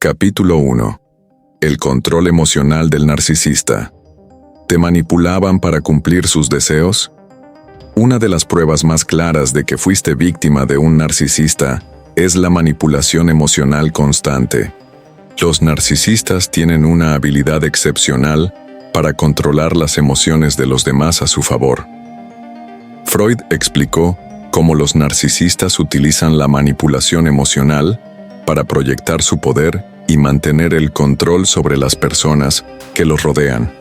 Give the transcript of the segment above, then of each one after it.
Capítulo 1. El control emocional del narcisista. ¿Te manipulaban para cumplir sus deseos? Una de las pruebas más claras de que fuiste víctima de un narcisista es la manipulación emocional constante. Los narcisistas tienen una habilidad excepcional para controlar las emociones de los demás a su favor. Freud explicó cómo los narcisistas utilizan la manipulación emocional para proyectar su poder y mantener el control sobre las personas que los rodean.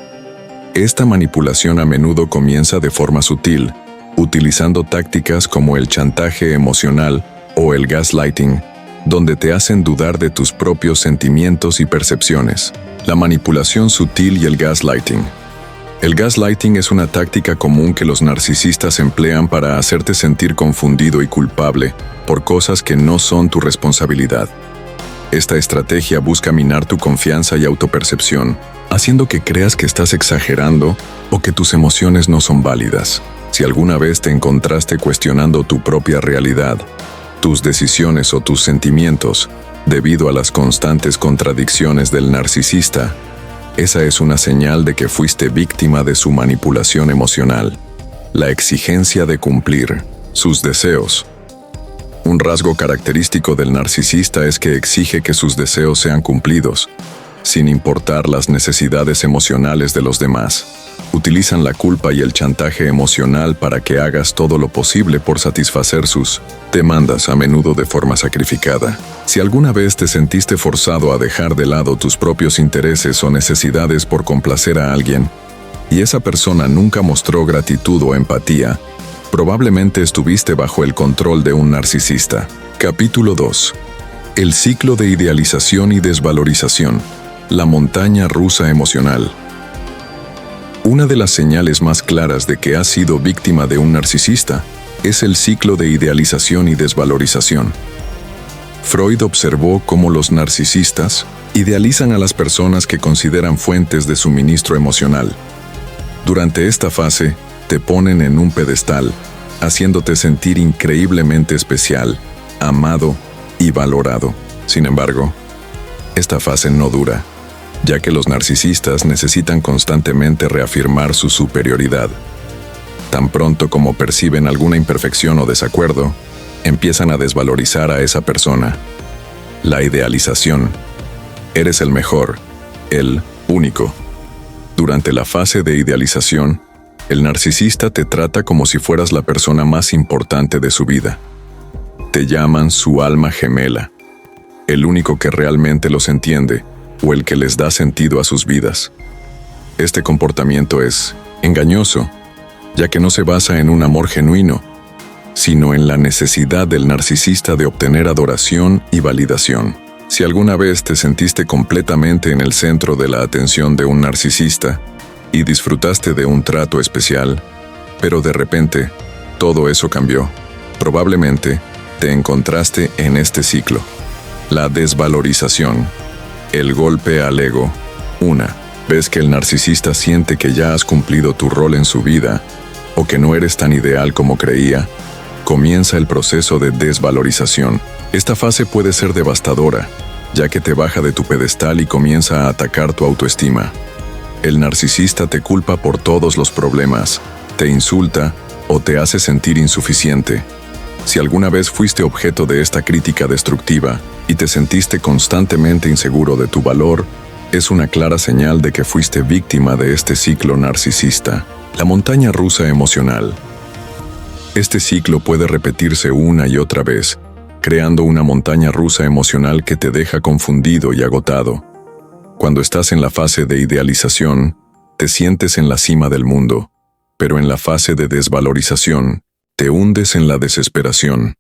Esta manipulación a menudo comienza de forma sutil, utilizando tácticas como el chantaje emocional o el gaslighting, donde te hacen dudar de tus propios sentimientos y percepciones. La manipulación sutil y el gaslighting. El gaslighting es una táctica común que los narcisistas emplean para hacerte sentir confundido y culpable por cosas que no son tu responsabilidad. Esta estrategia busca minar tu confianza y autopercepción, haciendo que creas que estás exagerando o que tus emociones no son válidas. Si alguna vez te encontraste cuestionando tu propia realidad, tus decisiones o tus sentimientos, debido a las constantes contradicciones del narcisista, esa es una señal de que fuiste víctima de su manipulación emocional. La exigencia de cumplir sus deseos. Un rasgo característico del narcisista es que exige que sus deseos sean cumplidos, sin importar las necesidades emocionales de los demás. Utilizan la culpa y el chantaje emocional para que hagas todo lo posible por satisfacer sus demandas, a menudo de forma sacrificada. Si alguna vez te sentiste forzado a dejar de lado tus propios intereses o necesidades por complacer a alguien, y esa persona nunca mostró gratitud o empatía, probablemente estuviste bajo el control de un narcisista. Capítulo 2. El ciclo de idealización y desvalorización. La montaña rusa emocional. Una de las señales más claras de que has sido víctima de un narcisista es el ciclo de idealización y desvalorización. Freud observó cómo los narcisistas idealizan a las personas que consideran fuentes de suministro emocional. Durante esta fase, te ponen en un pedestal, haciéndote sentir increíblemente especial, amado y valorado. Sin embargo, esta fase no dura, ya que los narcisistas necesitan constantemente reafirmar su superioridad. Tan pronto como perciben alguna imperfección o desacuerdo, empiezan a desvalorizar a esa persona. La idealización. Eres el mejor, el único. Durante la fase de idealización, el narcisista te trata como si fueras la persona más importante de su vida. Te llaman su alma gemela, el único que realmente los entiende o el que les da sentido a sus vidas. Este comportamiento es engañoso, ya que no se basa en un amor genuino, sino en la necesidad del narcisista de obtener adoración y validación. Si alguna vez te sentiste completamente en el centro de la atención de un narcisista y disfrutaste de un trato especial, pero de repente todo eso cambió, probablemente te encontraste en este ciclo. La desvalorización. El golpe al ego. Una vez que el narcisista siente que ya has cumplido tu rol en su vida, o que no eres tan ideal como creía, comienza el proceso de desvalorización. Esta fase puede ser devastadora, ya que te baja de tu pedestal y comienza a atacar tu autoestima. El narcisista te culpa por todos los problemas, te insulta o te hace sentir insuficiente. Si alguna vez fuiste objeto de esta crítica destructiva y te sentiste constantemente inseguro de tu valor, es una clara señal de que fuiste víctima de este ciclo narcisista. La montaña rusa emocional. Este ciclo puede repetirse una y otra vez, creando una montaña rusa emocional que te deja confundido y agotado. Cuando estás en la fase de idealización, te sientes en la cima del mundo, pero en la fase de desvalorización, te hundes en la desesperación.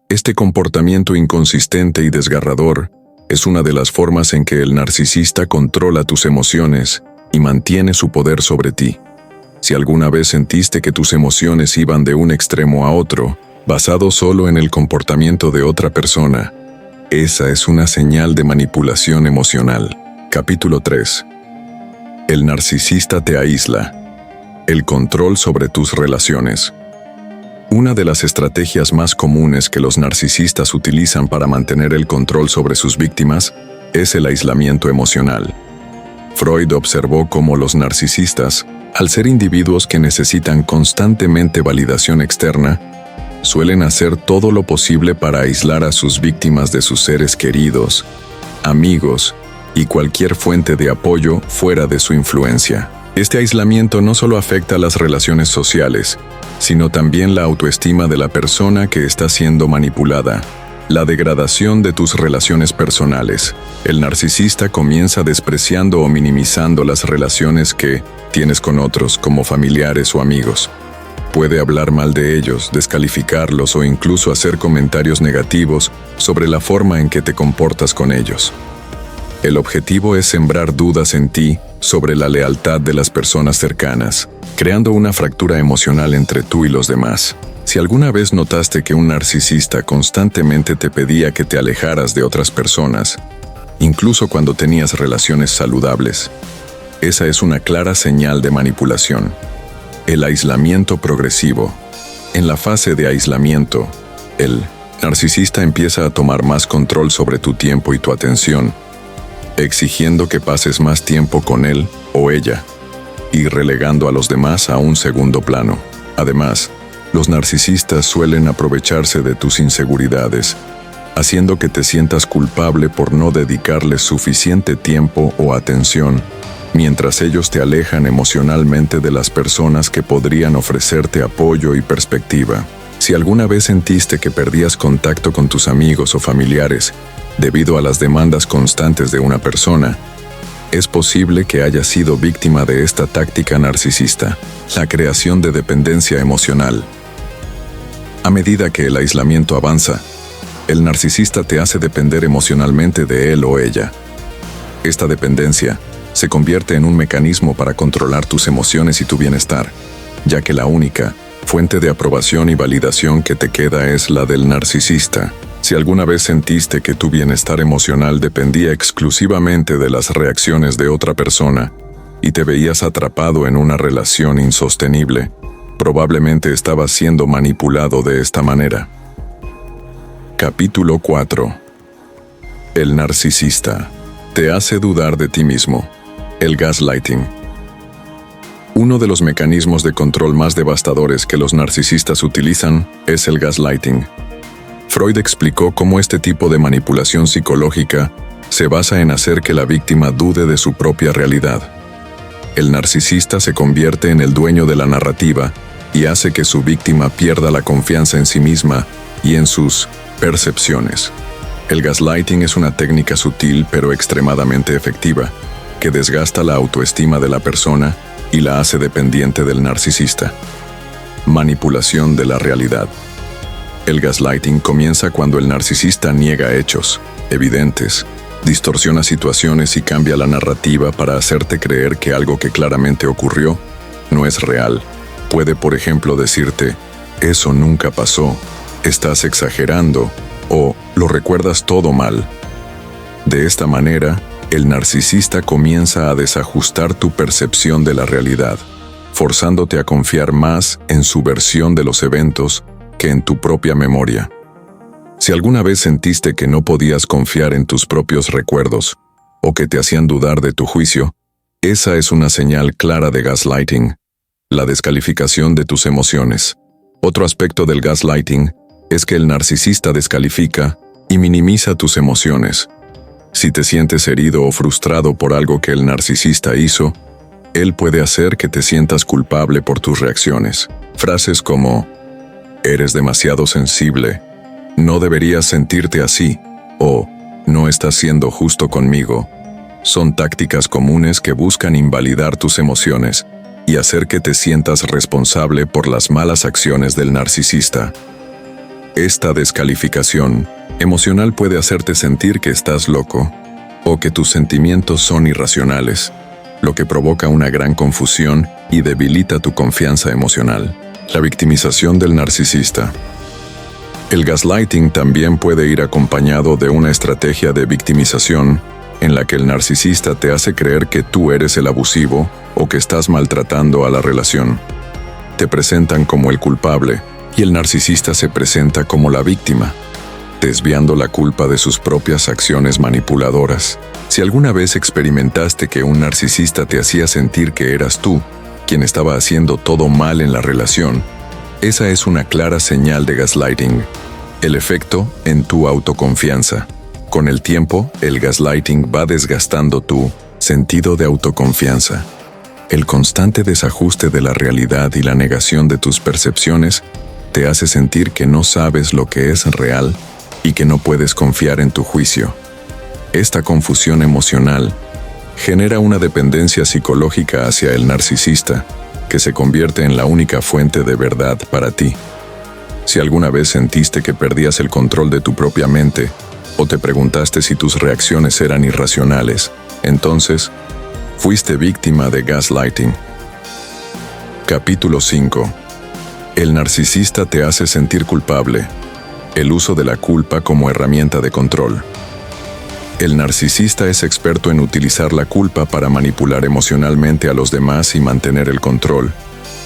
Este comportamiento inconsistente y desgarrador es una de las formas en que el narcisista controla tus emociones y mantiene su poder sobre ti. Si alguna vez sentiste que tus emociones iban de un extremo a otro, basado solo en el comportamiento de otra persona, esa es una señal de manipulación emocional. Capítulo 3. El narcisista te aísla. El control sobre tus relaciones. Una de las estrategias más comunes que los narcisistas utilizan para mantener el control sobre sus víctimas es el aislamiento emocional. Freud observó cómo los narcisistas, al ser individuos que necesitan constantemente validación externa, suelen hacer todo lo posible para aislar a sus víctimas de sus seres queridos, amigos y cualquier fuente de apoyo fuera de su influencia. Este aislamiento no solo afecta a las relaciones sociales, sino también la autoestima de la persona que está siendo manipulada. La degradación de tus relaciones personales. El narcisista comienza despreciando o minimizando las relaciones que tienes con otros, como familiares o amigos. Puede hablar mal de ellos, descalificarlos o incluso hacer comentarios negativos sobre la forma en que te comportas con ellos. El objetivo es sembrar dudas en ti sobre la lealtad de las personas cercanas, creando una fractura emocional entre tú y los demás. Si alguna vez notaste que un narcisista constantemente te pedía que te alejaras de otras personas, incluso cuando tenías relaciones saludables, esa es una clara señal de manipulación. El aislamiento progresivo. En la fase de aislamiento, el narcisista empieza a tomar más control sobre tu tiempo y tu atención, exigiendo que pases más tiempo con él o ella, y relegando a los demás a un segundo plano. Además, los narcisistas suelen aprovecharse de tus inseguridades, haciendo que te sientas culpable por no dedicarles suficiente tiempo o atención, mientras ellos te alejan emocionalmente de las personas que podrían ofrecerte apoyo y perspectiva. Si alguna vez sentiste que perdías contacto con tus amigos o familiares debido a las demandas constantes de una persona, es posible que hayas sido víctima de esta táctica narcisista, la creación de dependencia emocional. A medida que el aislamiento avanza, el narcisista te hace depender emocionalmente de él o ella. Esta dependencia se convierte en un mecanismo para controlar tus emociones y tu bienestar, ya que la única fuente de aprobación y validación que te queda es la del narcisista. Si alguna vez sentiste que tu bienestar emocional dependía exclusivamente de las reacciones de otra persona y te veías atrapado en una relación insostenible, probablemente estabas siendo manipulado de esta manera. Capítulo 4. El narcisista te hace dudar de ti mismo. El gaslighting. Uno de los mecanismos de control más devastadores que los narcisistas utilizan es el gaslighting. Freud explicó cómo este tipo de manipulación psicológica se basa en hacer que la víctima dude de su propia realidad. El narcisista se convierte en el dueño de la narrativa y hace que su víctima pierda la confianza en sí misma y en sus percepciones. El gaslighting es una técnica sutil pero extremadamente efectiva, que desgasta la autoestima de la persona y la hace dependiente del narcisista. Manipulación de la realidad. El gaslighting comienza cuando el narcisista niega hechos evidentes, distorsiona situaciones y cambia la narrativa para hacerte creer que algo que claramente ocurrió no es real. Puede, por ejemplo, decirte, eso nunca pasó, estás exagerando, o lo recuerdas todo mal. De esta manera, el narcisista comienza a desajustar tu percepción de la realidad, forzándote a confiar más en su versión de los eventos que en tu propia memoria. Si alguna vez sentiste que no podías confiar en tus propios recuerdos, o que te hacían dudar de tu juicio, esa es una señal clara de gaslighting. La descalificación de tus emociones. Otro aspecto del gaslighting es que el narcisista descalifica y minimiza tus emociones. Si te sientes herido o frustrado por algo que el narcisista hizo, él puede hacer que te sientas culpable por tus reacciones. Frases como, eres demasiado sensible, no deberías sentirte así, o no estás siendo justo conmigo, son tácticas comunes que buscan invalidar tus emociones y hacer que te sientas responsable por las malas acciones del narcisista. Esta descalificación emocional puede hacerte sentir que estás loco o que tus sentimientos son irracionales, lo que provoca una gran confusión y debilita tu confianza emocional. La victimización del narcisista. El gaslighting también puede ir acompañado de una estrategia de victimización en la que el narcisista te hace creer que tú eres el abusivo o que estás maltratando a la relación. Te presentan como el culpable y el narcisista se presenta como la víctima. desviando la culpa de sus propias acciones manipuladoras. Si alguna vez experimentaste que un narcisista te hacía sentir que eras tú quien estaba haciendo todo mal en la relación, esa es una clara señal de gaslighting. El efecto en tu autoconfianza. Con el tiempo, el gaslighting va desgastando tu sentido de autoconfianza. El constante desajuste de la realidad y la negación de tus percepciones te hace sentir que no sabes lo que es real y que no puedes confiar en tu juicio. Esta confusión emocional genera una dependencia psicológica hacia el narcisista, que se convierte en la única fuente de verdad para ti. Si alguna vez sentiste que perdías el control de tu propia mente, o te preguntaste si tus reacciones eran irracionales, entonces, fuiste víctima de gaslighting. Capítulo 5. El narcisista te hace sentir culpable. El uso de la culpa como herramienta de control. El narcisista es experto en utilizar la culpa para manipular emocionalmente a los demás y mantener el control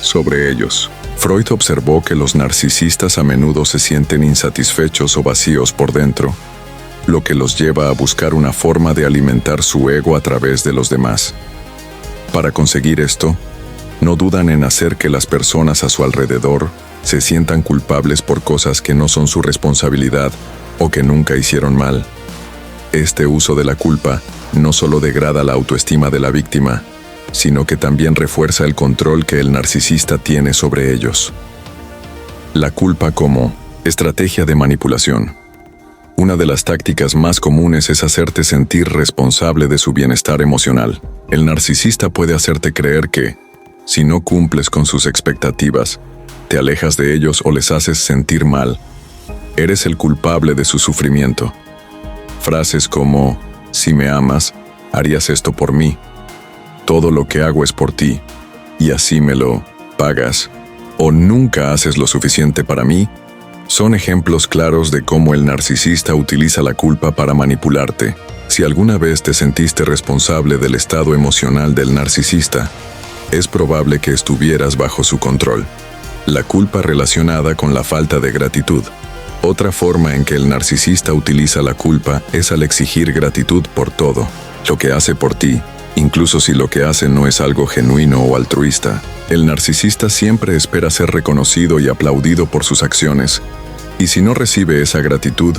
sobre ellos. Freud observó que los narcisistas a menudo se sienten insatisfechos o vacíos por dentro, lo que los lleva a buscar una forma de alimentar su ego a través de los demás. Para conseguir esto, no dudan en hacer que las personas a su alrededor se sientan culpables por cosas que no son su responsabilidad o que nunca hicieron mal. Este uso de la culpa no solo degrada la autoestima de la víctima, sino que también refuerza el control que el narcisista tiene sobre ellos. La culpa como estrategia de manipulación. Una de las tácticas más comunes es hacerte sentir responsable de su bienestar emocional. El narcisista puede hacerte creer que, si no cumples con sus expectativas, te alejas de ellos o les haces sentir mal, eres el culpable de su sufrimiento. Frases como, si me amas, harías esto por mí. Todo lo que hago es por ti, y así me lo pagas. O nunca haces lo suficiente para mí, son ejemplos claros de cómo el narcisista utiliza la culpa para manipularte. Si alguna vez te sentiste responsable del estado emocional del narcisista, es probable que estuvieras bajo su control. La culpa relacionada con la falta de gratitud. Otra forma en que el narcisista utiliza la culpa es al exigir gratitud por todo lo que hace por ti, incluso si lo que hace no es algo genuino o altruista. El narcisista siempre espera ser reconocido y aplaudido por sus acciones, y si no recibe esa gratitud,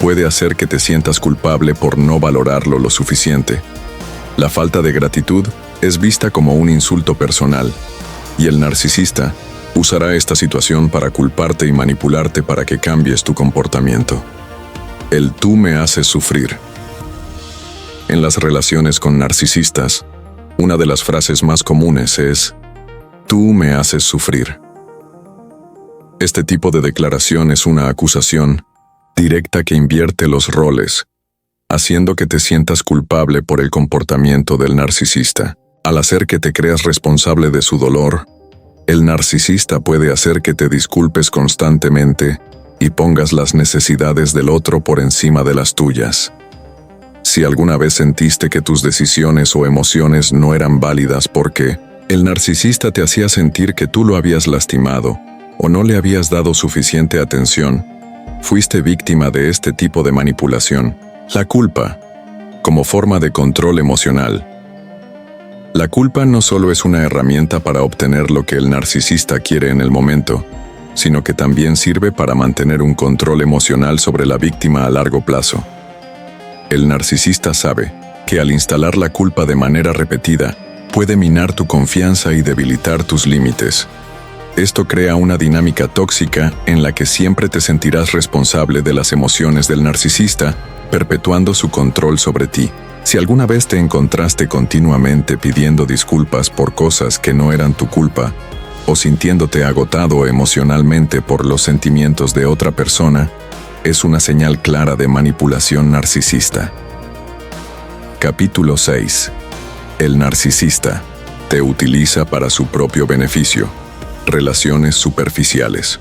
puede hacer que te sientas culpable por no valorarlo lo suficiente. La falta de gratitud es vista como un insulto personal, y el narcisista usará esta situación para culparte y manipularte para que cambies tu comportamiento. El tú me haces sufrir. En las relaciones con narcisistas, una de las frases más comunes es, tú me haces sufrir. Este tipo de declaración es una acusación directa que invierte los roles, haciendo que te sientas culpable por el comportamiento del narcisista. Al hacer que te creas responsable de su dolor, el narcisista puede hacer que te disculpes constantemente y pongas las necesidades del otro por encima de las tuyas. Si alguna vez sentiste que tus decisiones o emociones no eran válidas porque el narcisista te hacía sentir que tú lo habías lastimado o no le habías dado suficiente atención, fuiste víctima de este tipo de manipulación. La culpa, como forma de control emocional. La culpa no solo es una herramienta para obtener lo que el narcisista quiere en el momento, sino que también sirve para mantener un control emocional sobre la víctima a largo plazo. El narcisista sabe que al instalar la culpa de manera repetida, puede minar tu confianza y debilitar tus límites. Esto crea una dinámica tóxica en la que siempre te sentirás responsable de las emociones del narcisista, perpetuando su control sobre ti. Si alguna vez te encontraste continuamente pidiendo disculpas por cosas que no eran tu culpa, o sintiéndote agotado emocionalmente por los sentimientos de otra persona, es una señal clara de manipulación narcisista. Capítulo 6. El narcisista te utiliza para su propio beneficio. Relaciones superficiales.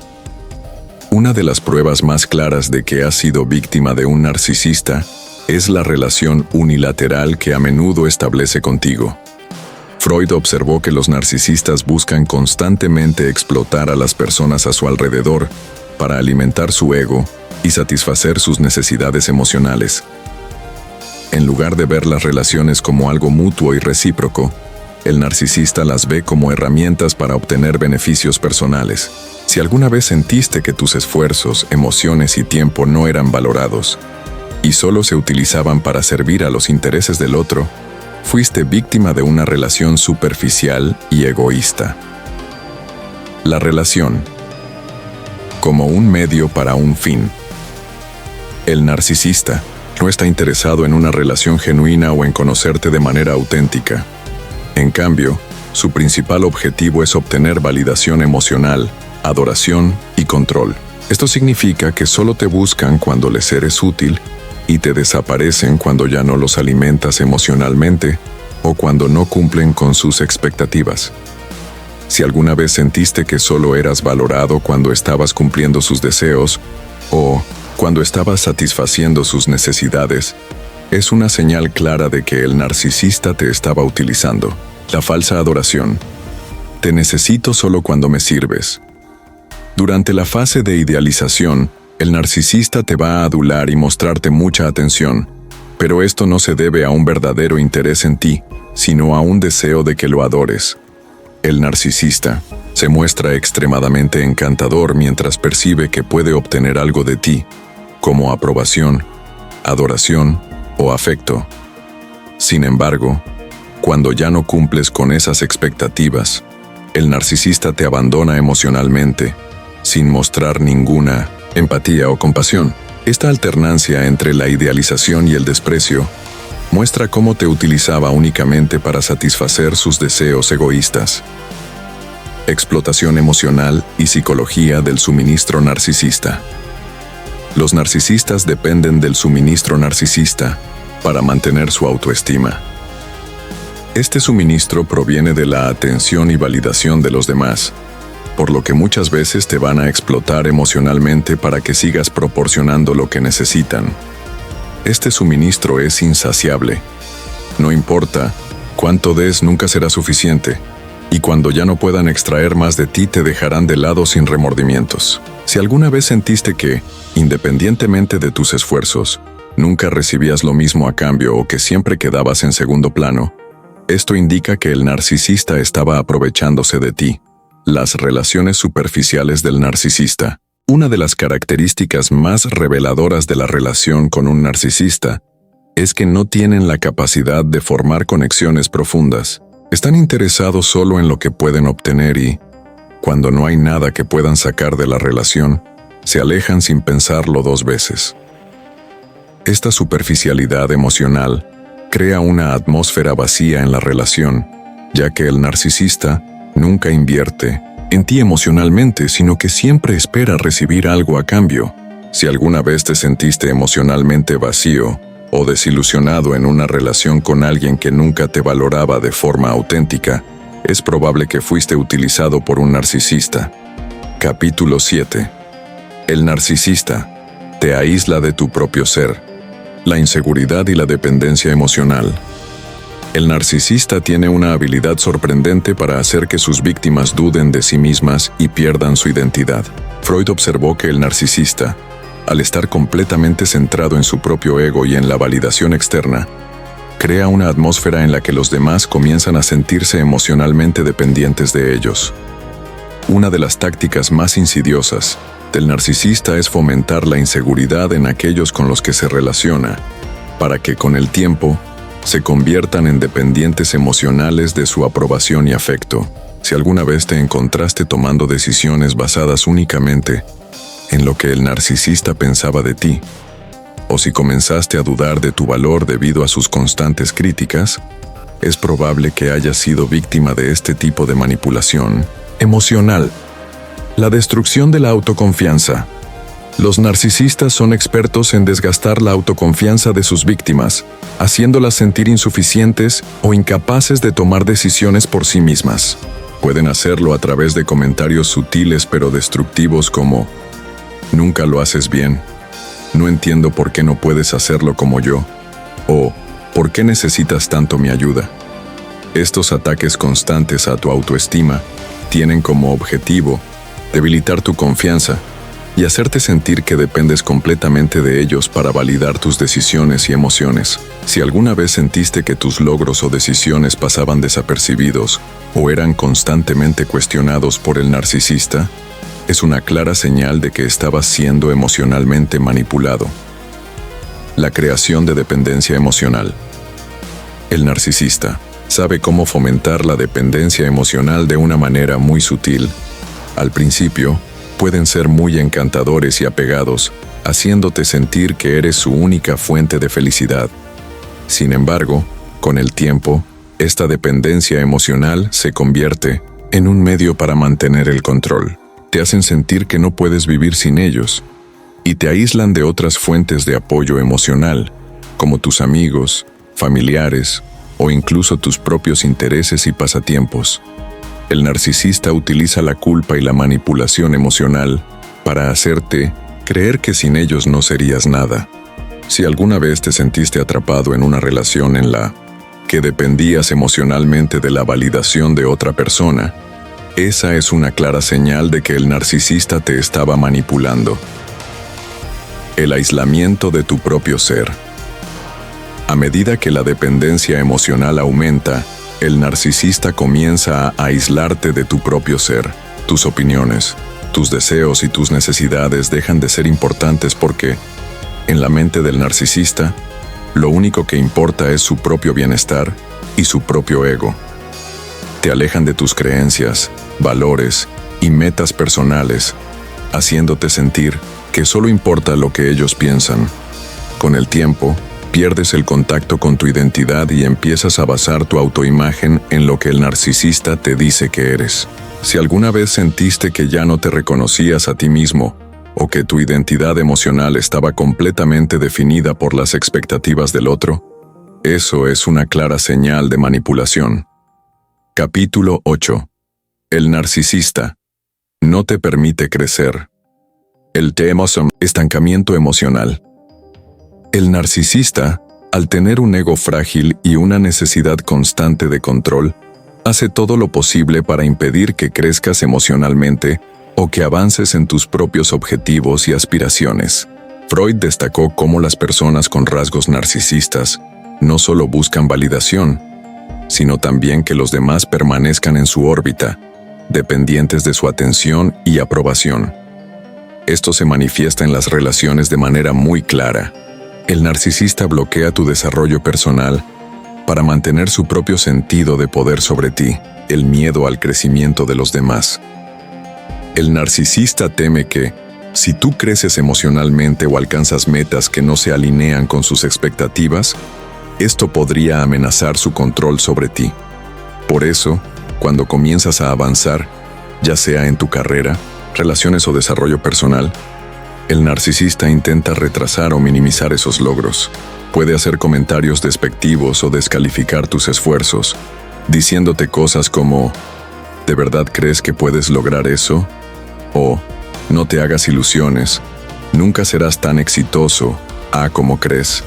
Una de las pruebas más claras de que has sido víctima de un narcisista es la relación unilateral que a menudo establece contigo. Freud observó que los narcisistas buscan constantemente explotar a las personas a su alrededor para alimentar su ego y satisfacer sus necesidades emocionales. En lugar de ver las relaciones como algo mutuo y recíproco, el narcisista las ve como herramientas para obtener beneficios personales. Si alguna vez sentiste que tus esfuerzos, emociones y tiempo no eran valorados, y solo se utilizaban para servir a los intereses del otro, fuiste víctima de una relación superficial y egoísta. La relación como un medio para un fin. El narcisista no está interesado en una relación genuina o en conocerte de manera auténtica. En cambio, su principal objetivo es obtener validación emocional, adoración y control. Esto significa que solo te buscan cuando les eres útil y te desaparecen cuando ya no los alimentas emocionalmente o cuando no cumplen con sus expectativas. Si alguna vez sentiste que solo eras valorado cuando estabas cumpliendo sus deseos o cuando estabas satisfaciendo sus necesidades, es una señal clara de que el narcisista te estaba utilizando. La falsa adoración. Te necesito solo cuando me sirves. Durante la fase de idealización, el narcisista te va a adular y mostrarte mucha atención, pero esto no se debe a un verdadero interés en ti, sino a un deseo de que lo adores. El narcisista se muestra extremadamente encantador mientras percibe que puede obtener algo de ti, como aprobación, adoración o afecto. Sin embargo, cuando ya no cumples con esas expectativas, el narcisista te abandona emocionalmente, sin mostrar ninguna empatía o compasión. Esta alternancia entre la idealización y el desprecio muestra cómo te utilizaba únicamente para satisfacer sus deseos egoístas. Explotación emocional y psicología del suministro narcisista. Los narcisistas dependen del suministro narcisista para mantener su autoestima. Este suministro proviene de la atención y validación de los demás, por lo que muchas veces te van a explotar emocionalmente para que sigas proporcionando lo que necesitan. Este suministro es insaciable. No importa cuánto des, nunca será suficiente, y cuando ya no puedan extraer más de ti te dejarán de lado sin remordimientos. Si alguna vez sentiste que, independientemente de tus esfuerzos, nunca recibías lo mismo a cambio o que siempre quedabas en segundo plano, esto indica que el narcisista estaba aprovechándose de ti. Las relaciones superficiales del narcisista. Una de las características más reveladoras de la relación con un narcisista es que no tienen la capacidad de formar conexiones profundas. Están interesados solo en lo que pueden obtener y, cuando no hay nada que puedan sacar de la relación, se alejan sin pensarlo dos veces. Esta superficialidad emocional crea una atmósfera vacía en la relación, ya que el narcisista nunca invierte en ti emocionalmente, sino que siempre espera recibir algo a cambio. Si alguna vez te sentiste emocionalmente vacío o desilusionado en una relación con alguien que nunca te valoraba de forma auténtica, es probable que fuiste utilizado por un narcisista. Capítulo 7. El narcisista te aísla de tu propio ser. La inseguridad y la dependencia emocional. El narcisista tiene una habilidad sorprendente para hacer que sus víctimas duden de sí mismas y pierdan su identidad. Freud observó que el narcisista, al estar completamente centrado en su propio ego y en la validación externa, crea una atmósfera en la que los demás comienzan a sentirse emocionalmente dependientes de ellos. Una de las tácticas más insidiosas del narcisista es fomentar la inseguridad en aquellos con los que se relaciona, para que con el tiempo se conviertan en dependientes emocionales de su aprobación y afecto. Si alguna vez te encontraste tomando decisiones basadas únicamente en lo que el narcisista pensaba de ti, o si comenzaste a dudar de tu valor debido a sus constantes críticas, es probable que hayas sido víctima de este tipo de manipulación emocional. La destrucción de la autoconfianza. Los narcisistas son expertos en desgastar la autoconfianza de sus víctimas, haciéndolas sentir insuficientes o incapaces de tomar decisiones por sí mismas. Pueden hacerlo a través de comentarios sutiles pero destructivos como: "Nunca lo haces bien", "No entiendo por qué no puedes hacerlo como yo", o "¿Por qué necesitas tanto mi ayuda?". Estos ataques constantes a tu autoestima tienen como objetivo debilitar tu confianza y hacerte sentir que dependes completamente de ellos para validar tus decisiones y emociones. Si alguna vez sentiste que tus logros o decisiones pasaban desapercibidos o eran constantemente cuestionados por el narcisista, es una clara señal de que estabas siendo emocionalmente manipulado. La creación de dependencia emocional. El narcisista sabe cómo fomentar la dependencia emocional de una manera muy sutil. Al principio, pueden ser muy encantadores y apegados, haciéndote sentir que eres su única fuente de felicidad. Sin embargo, con el tiempo, esta dependencia emocional se convierte en un medio para mantener el control. Te hacen sentir que no puedes vivir sin ellos, y te aíslan de otras fuentes de apoyo emocional, como tus amigos, familiares, o incluso tus propios intereses y pasatiempos. El narcisista utiliza la culpa y la manipulación emocional para hacerte creer que sin ellos no serías nada. Si alguna vez te sentiste atrapado en una relación en la que dependías emocionalmente de la validación de otra persona, esa es una clara señal de que el narcisista te estaba manipulando. El aislamiento de tu propio ser. A medida que la dependencia emocional aumenta, el narcisista comienza a aislarte de tu propio ser. Tus opiniones, tus deseos y tus necesidades dejan de ser importantes porque, en la mente del narcisista, lo único que importa es su propio bienestar y su propio ego. Te alejan de tus creencias, valores y metas personales, haciéndote sentir que solo importa lo que ellos piensan. Con el tiempo, pierdes el contacto con tu identidad y empiezas a basar tu autoimagen en lo que el narcisista te dice que eres. Si alguna vez sentiste que ya no te reconocías a ti mismo, o que tu identidad emocional estaba completamente definida por las expectativas del otro, eso es una clara señal de manipulación. Capítulo 8. El narcisista no te permite crecer. El tema es estancamiento emocional. El narcisista, al tener un ego frágil y una necesidad constante de control, hace todo lo posible para impedir que crezcas emocionalmente o que avances en tus propios objetivos y aspiraciones. Freud destacó cómo las personas con rasgos narcisistas no solo buscan validación, sino también que los demás permanezcan en su órbita, dependientes de su atención y aprobación. Esto se manifiesta en las relaciones de manera muy clara. El narcisista bloquea tu desarrollo personal para mantener su propio sentido de poder sobre ti, el miedo al crecimiento de los demás. El narcisista teme que, si tú creces emocionalmente o alcanzas metas que no se alinean con sus expectativas, esto podría amenazar su control sobre ti. Por eso, cuando comienzas a avanzar, ya sea en tu carrera, relaciones o desarrollo personal, el narcisista intenta retrasar o minimizar esos logros. Puede hacer comentarios despectivos o descalificar tus esfuerzos, diciéndote cosas como ¿de verdad crees que puedes lograr eso? O no te hagas ilusiones, nunca serás tan exitoso como crees.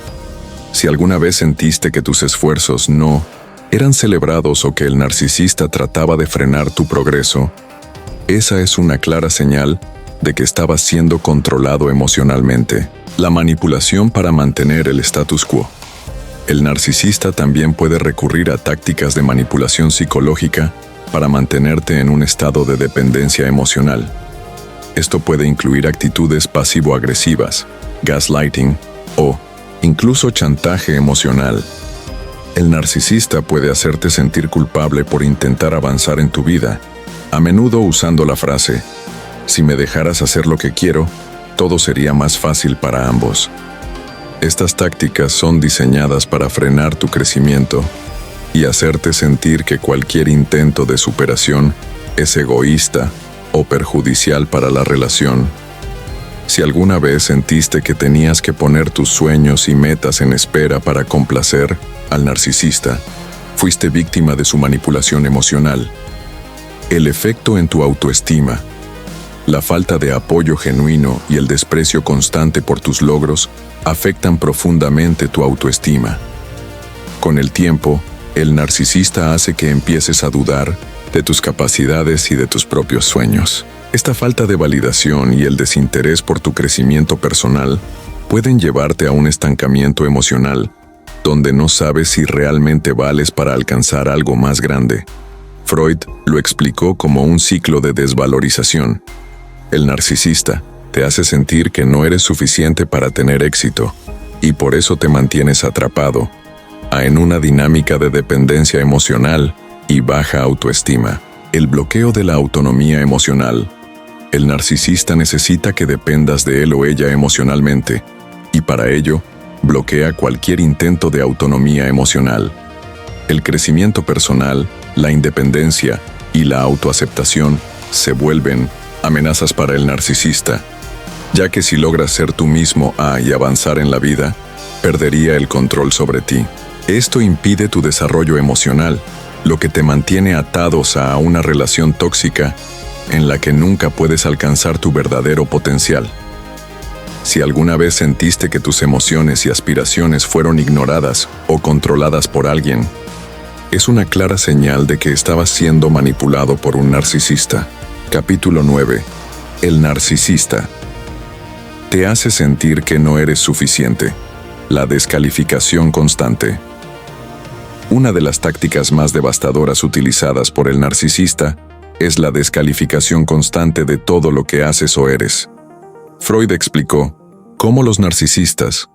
Si alguna vez sentiste que tus esfuerzos no eran celebrados o que el narcisista trataba de frenar tu progreso, esa es una clara señal de que estabas siendo controlado emocionalmente. La manipulación para mantener el status quo. El narcisista también puede recurrir a tácticas de manipulación psicológica para mantenerte en un estado de dependencia emocional. Esto puede incluir actitudes pasivo-agresivas, gaslighting o incluso chantaje emocional. El narcisista puede hacerte sentir culpable por intentar avanzar en tu vida, a menudo usando la frase «Si me dejaras hacer lo que quiero, todo sería más fácil para ambos». Estas tácticas son diseñadas para frenar tu crecimiento y hacerte sentir que cualquier intento de superación es egoísta o perjudicial para la relación. Si alguna vez sentiste que tenías que poner tus sueños y metas en espera para complacer al narcisista, fuiste víctima de su manipulación emocional. El efecto en tu autoestima. La falta de apoyo genuino y el desprecio constante por tus logros afectan profundamente tu autoestima. Con el tiempo, El narcisista hace que empieces a dudar de tus capacidades y de tus propios sueños. Esta falta de validación y el desinterés por tu crecimiento personal pueden llevarte a un estancamiento emocional, donde no sabes si realmente vales para alcanzar algo más grande. Freud lo explicó como un ciclo de desvalorización. El narcisista te hace sentir que no eres suficiente para tener éxito, y por eso te mantienes atrapado en una dinámica de dependencia emocional y baja autoestima. El bloqueo de la autonomía emocional. El narcisista necesita que dependas de él o ella emocionalmente, y para ello, bloquea cualquier intento de autonomía emocional. El crecimiento personal, la independencia y la autoaceptación se vuelven amenazas para el narcisista, ya que si logras ser tú mismo y avanzar en la vida, perdería el control sobre ti. Esto impide tu desarrollo emocional, lo que te mantiene atados a una relación tóxica en la que nunca puedes alcanzar tu verdadero potencial. Si alguna vez sentiste que tus emociones y aspiraciones fueron ignoradas o controladas por alguien, es una clara señal de que estabas siendo manipulado por un narcisista. Capítulo 9. El narcisista te hace sentir que no eres suficiente. La descalificación constante. Una de las tácticas más devastadoras utilizadas por el narcisista es la descalificación constante de todo lo que haces o eres. Freud explicó cómo los narcisistas,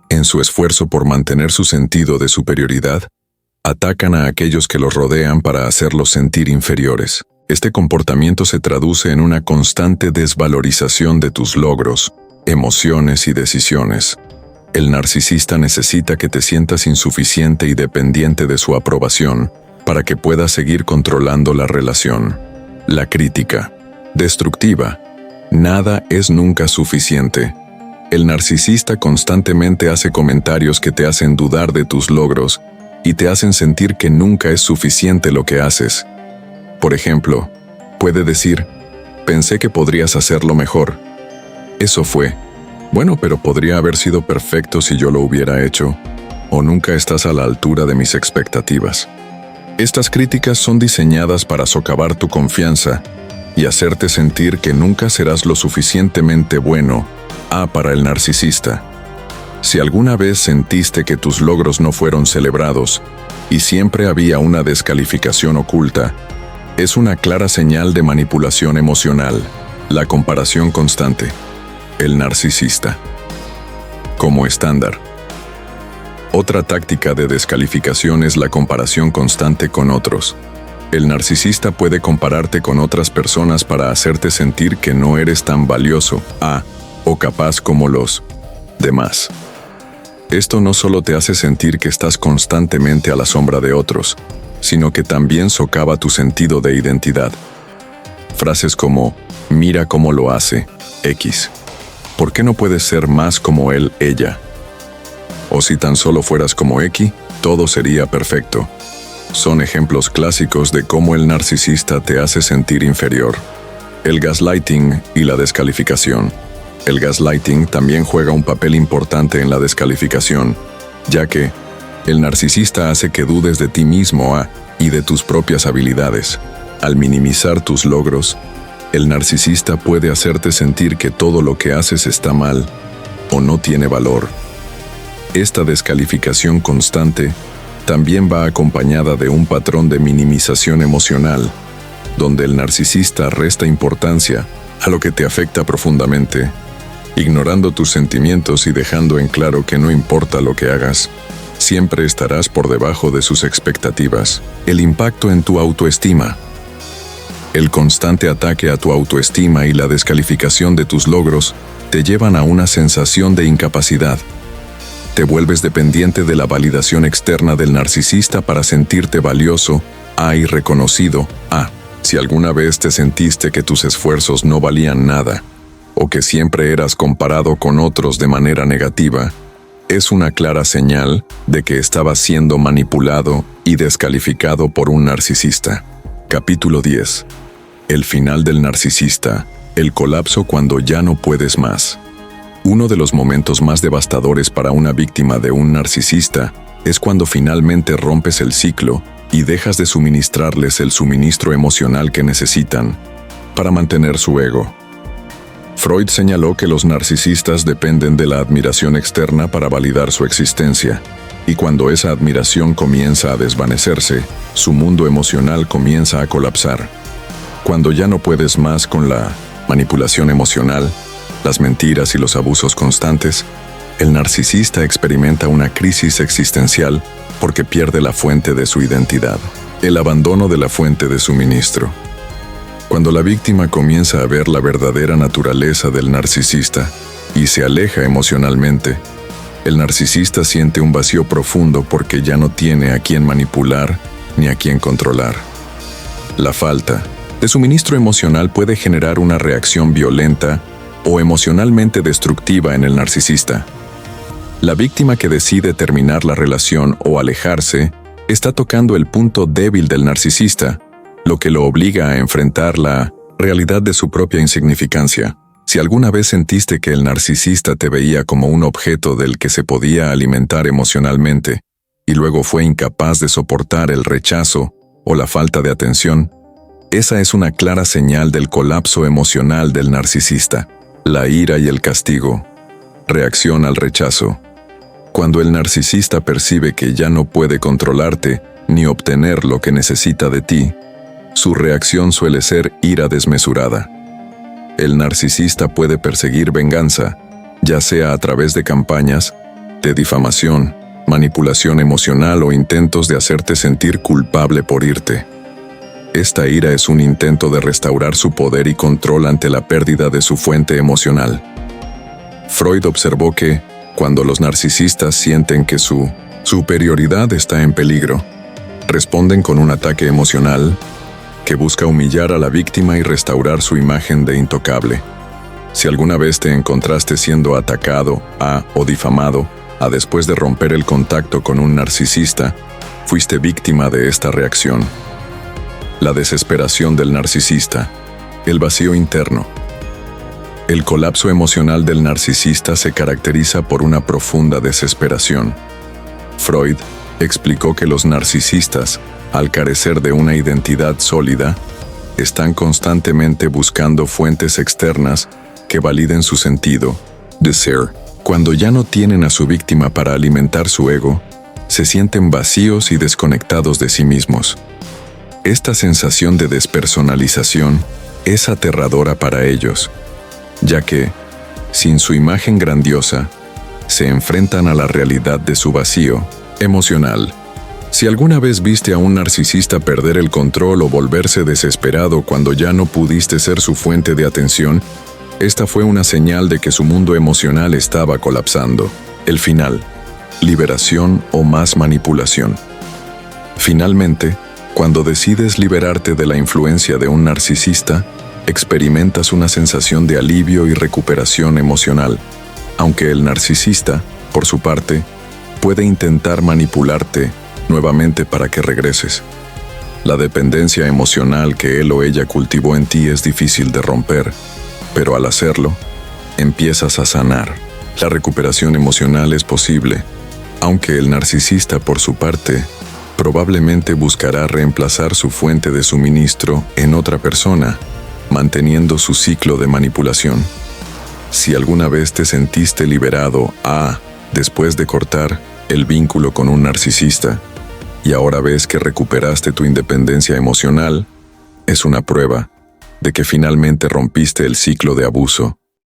en su esfuerzo por mantener su sentido de superioridad, atacan a aquellos que los rodean para hacerlos sentir inferiores. Este comportamiento se traduce en una constante desvalorización de tus logros, emociones y decisiones. El narcisista necesita que te sientas insuficiente y dependiente de su aprobación para que puedas seguir controlando la relación. La crítica. Destructiva. Nada es nunca suficiente. El narcisista constantemente hace comentarios que te hacen dudar de tus logros y te hacen sentir que nunca es suficiente lo que haces. Por ejemplo, puede decir, pensé que podrías hacerlo mejor. Eso fue. Bueno, pero podría haber sido perfecto si yo lo hubiera hecho, o nunca estás a la altura de mis expectativas. Estas críticas son diseñadas para socavar tu confianza y hacerte sentir que nunca serás lo suficientemente bueno para el narcisista. Si alguna vez sentiste que tus logros no fueron celebrados y siempre había una descalificación oculta, es una clara señal de manipulación emocional. La comparación constante. El narcisista. Como estándar. Otra táctica de descalificación es la comparación constante con otros. El narcisista puede compararte con otras personas para hacerte sentir que no eres tan valioso o capaz como los demás. Esto no solo te hace sentir que estás constantemente a la sombra de otros, sino que también socava tu sentido de identidad. Frases como, mira cómo lo hace, X. ¿Por qué no puedes ser más como él, ella? O si tan solo fueras como X, todo sería perfecto. Son ejemplos clásicos de cómo el narcisista te hace sentir inferior. El gaslighting y la descalificación. El gaslighting también juega un papel importante en la descalificación, ya que el narcisista hace que dudes de ti mismo y de tus propias habilidades. Al minimizar tus logros, el narcisista puede hacerte sentir que todo lo que haces está mal o no tiene valor. Esta descalificación constante también va acompañada de un patrón de minimización emocional, donde el narcisista resta importancia a lo que te afecta profundamente, ignorando tus sentimientos y dejando en claro que no importa lo que hagas, siempre estarás por debajo de sus expectativas. El impacto en tu autoestima. El constante ataque a tu autoestima y la descalificación de tus logros te llevan a una sensación de incapacidad. Te vuelves dependiente de la validación externa del narcisista para sentirte valioso y reconocido. Si alguna vez te sentiste que tus esfuerzos no valían nada, o que siempre eras comparado con otros de manera negativa, es una clara señal de que estabas siendo manipulado y descalificado por un narcisista. Capítulo 10. El final del narcisista. El colapso cuando ya no puedes más. Uno de los momentos más devastadores para una víctima de un narcisista es cuando finalmente rompes el ciclo y dejas de suministrarles el suministro emocional que necesitan para mantener su ego. Freud señaló que los narcisistas dependen de la admiración externa para validar su existencia, y cuando esa admiración comienza a desvanecerse, su mundo emocional comienza a colapsar. Cuando ya no puedes más con la manipulación emocional, las mentiras y los abusos constantes, el narcisista experimenta una crisis existencial porque pierde la fuente de su identidad, el abandono de la fuente de suministro. Cuando la víctima comienza a ver la verdadera naturaleza del narcisista y se aleja emocionalmente, el narcisista siente un vacío profundo porque ya no tiene a quién manipular ni a quién controlar. La falta de suministro emocional puede generar una reacción violenta o emocionalmente destructiva en el narcisista. La víctima que decide terminar la relación o alejarse está tocando el punto débil del narcisista, lo que lo obliga a enfrentar la realidad de su propia insignificancia. Si alguna vez sentiste que el narcisista te veía como un objeto del que se podía alimentar emocionalmente, y luego fue incapaz de soportar el rechazo o la falta de atención, esa es una clara señal del colapso emocional del narcisista. La ira y el castigo. Reacción al rechazo. Cuando el narcisista percibe que ya no puede controlarte ni obtener lo que necesita de ti, su reacción suele ser ira desmesurada. El narcisista puede perseguir venganza, ya sea a través de campañas de difamación, manipulación emocional o intentos de hacerte sentir culpable por irte. Esta ira es un intento de restaurar su poder y control ante la pérdida de su fuente emocional. Freud observó que, cuando los narcisistas sienten que su superioridad está en peligro, responden con un ataque emocional que busca humillar a la víctima y restaurar su imagen de intocable. Si alguna vez te encontraste siendo atacado o difamado, después de romper el contacto con un narcisista, fuiste víctima de esta reacción. La desesperación del narcisista, el vacío interno. El colapso emocional del narcisista se caracteriza por una profunda desesperación. Freud explicó que los narcisistas, al carecer de una identidad sólida, están constantemente buscando fuentes externas que validen su sentido de ser. Cuando ya no tienen a su víctima para alimentar su ego, se sienten vacíos y desconectados de sí mismos. Esta sensación de despersonalización es aterradora para ellos, ya que, sin su imagen grandiosa, se enfrentan a la realidad de su vacío emocional. Si alguna vez viste a un narcisista perder el control o volverse desesperado cuando ya no pudiste ser su fuente de atención, esta fue una señal de que su mundo emocional estaba colapsando. El final: liberación o más manipulación. Finalmente, cuando decides liberarte de la influencia de un narcisista, experimentas una sensación de alivio y recuperación emocional, aunque el narcisista, por su parte, puede intentar manipularte nuevamente para que regreses. La dependencia emocional que él o ella cultivó en ti es difícil de romper, pero al hacerlo, empiezas a sanar. La recuperación emocional es posible, aunque el narcisista, por su parte, probablemente buscará reemplazar su fuente de suministro en otra persona, manteniendo su ciclo de manipulación. Si alguna vez te sentiste liberado después de cortar el vínculo con un narcisista, y ahora ves que recuperaste tu independencia emocional, es una prueba de que finalmente rompiste el ciclo de abuso